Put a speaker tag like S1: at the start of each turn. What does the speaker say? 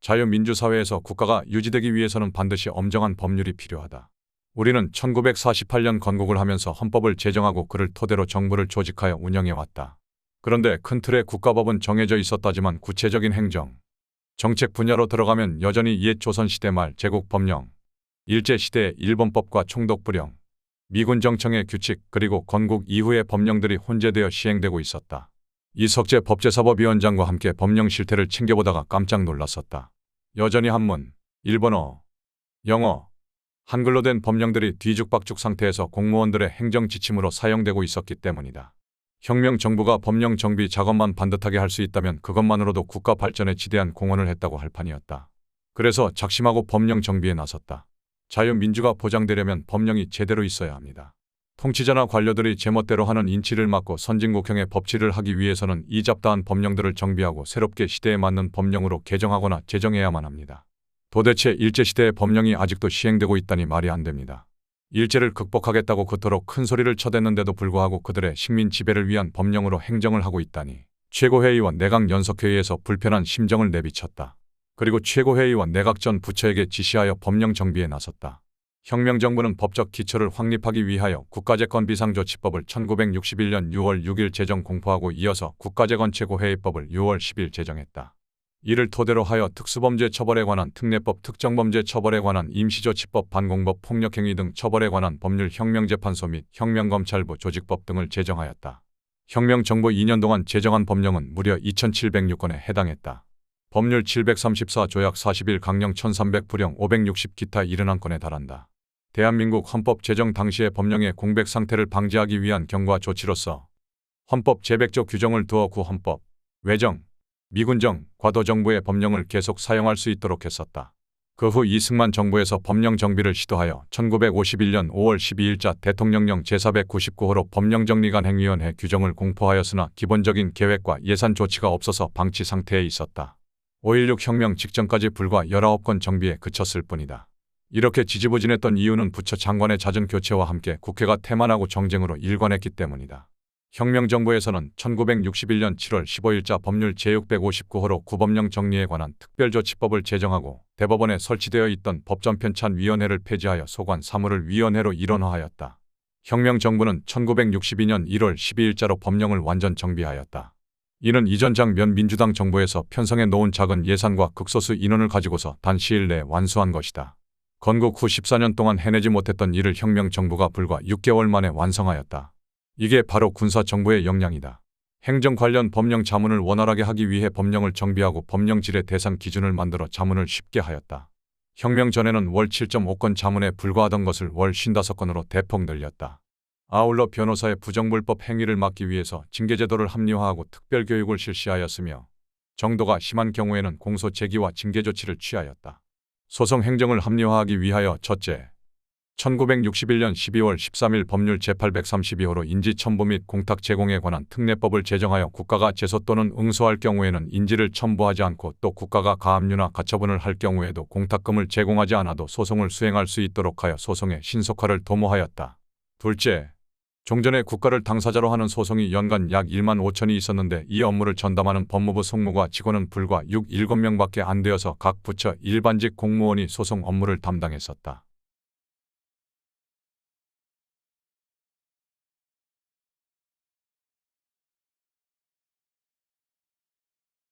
S1: 자유민주사회에서 국가가 유지되기 위해서는 반드시 엄정한 법률이 필요하다. 우리는 1948년 건국을 하면서 헌법을 제정하고 그를 토대로 정부를 조직하여 운영해왔다. 그런데 큰 틀의 국가법은 정해져 있었다지만 구체적인 행정, 정책 분야로 들어가면 여전히 옛 조선시대 말 제국 법령, 일제시대의 일본법과 총독부령, 미군 정청의 규칙 그리고 건국 이후의 법령들이 혼재되어 시행되고 있었다. 이석재 법제사법위원장과 함께 법령 실태를 챙겨보다가 깜짝 놀랐었다. 여전히 한문, 일본어, 영어, 한글로 된 법령들이 뒤죽박죽 상태에서 공무원들의 행정 지침으로 사용되고 있었기 때문이다. 혁명 정부가 법령 정비 작업만 반듯하게 할 수 있다면 그것만으로도 국가 발전에 지대한 공헌을 했다고 할 판이었다. 그래서 작심하고 법령 정비에 나섰다. 자유민주가 보장되려면 법령이 제대로 있어야 합니다. 통치자나 관료들이 제멋대로 하는 인치를 막고 선진국형의 법치를 하기 위해서는 이 잡다한 법령들을 정비하고 새롭게 시대에 맞는 법령으로 개정하거나 제정해야만 합니다. 도대체 일제시대의 법령이 아직도 시행되고 있다니 말이 안 됩니다. 일제를 극복하겠다고 그토록 큰 소리를 쳐댔는데도 불구하고 그들의 식민 지배를 위한 법령으로 행정을 하고 있다니. 최고회의와 내각연석회의에서 불편한 심정을 내비쳤다. 그리고 최고회의와 내각 전 부처에게 지시하여 법령 정비에 나섰다. 혁명정부는 법적 기초를 확립하기 위하여 국가재건 비상조치법을 1961년 6월 6일 제정 공포하고 이어서 국가재건 최고회의법을 6월 10일 제정했다. 이를 토대로 하여 특수범죄 처벌에 관한 특례법, 특정범죄 처벌에 관한 임시조치법, 반공법, 폭력행위 등 처벌에 관한 법률, 혁명재판소 및 혁명검찰부 조직법 등을 제정하였다. 혁명정부 2년 동안 제정한 법령은 무려 2706건에 해당했다. 법률 734, 조약 41, 강령 1300, 불령 560, 기타 71건에 달한다. 대한민국 헌법 제정 당시의 법령의 공백 상태를 방지하기 위한 경과 조치로서 헌법 제100조 규정을 두어 구헌법, 외정, 미군정, 과도정부의 법령을 계속 사용할 수 있도록 했었다. 그 후 이승만 정부에서 법령 정비를 시도하여 1951년 5월 12일자 대통령령 제499호로 법령정리관행위원회 규정을 공포하였으나 기본적인 계획과 예산 조치가 없어서 방치 상태에 있었다. 5.16 혁명 직전까지 불과 19건 정비에 그쳤을 뿐이다. 이렇게 지지부진했던 이유는 부처 장관의 잦은 교체와 함께 국회가 태만하고 정쟁으로 일관했기 때문이다. 혁명정부에서는 1961년 7월 15일자 법률 제659호로 구법령 정리에 관한 특별조치법을 제정하고 대법원에 설치되어 있던 법전편찬위원회를 폐지하여 소관 사무를 위원회로 일원화하였다. 혁명정부는 1962년 1월 12일자로 법령을 완전 정비하였다. 이는 이전 장면 민주당 정부에서 편성해 놓은 작은 예산과 극소수 인원을 가지고서 단 시일 내에 완수한 것이다. 건국 후 14년 동안 해내지 못했던 일을 혁명정부가 불과 6개월 만에 완성하였다. 이게 바로 군사정부의 역량이다. 행정 관련 법령 자문을 원활하게 하기 위해 법령을 정비하고 법령 질의 대상 기준을 만들어 자문을 쉽게 하였다. 혁명 전에는 월 7.5건 자문에 불과하던 것을 월 55건으로 대폭 늘렸다. 아울러 변호사의 부정불법 행위를 막기 위해서 징계제도를 합리화하고 특별교육을 실시하였으며 정도가 심한 경우에는 공소 제기와 징계 조치를 취하였다. 소송 행정을 합리화하기 위하여 첫째, 1961년 12월 13일 법률 제832호로 인지첨부 및 공탁 제공에 관한 특례법을 제정하여 국가가 제소 또는 응소할 경우에는 인지를 첨부하지 않고 또 국가가 가압류나 가처분을 할 경우에도 공탁금을 제공하지 않아도 소송을 수행할 수 있도록 하여 소송의 신속화를 도모하였다. 둘째, 종전에 국가를 당사자로 하는 소송이 연간 약 1만 5천이 있었는데 이 업무를 전담하는 법무부 송무과 직원은 불과 6, 7명밖에 안 되어서 각 부처 일반직 공무원이 소송 업무를 담당했었다.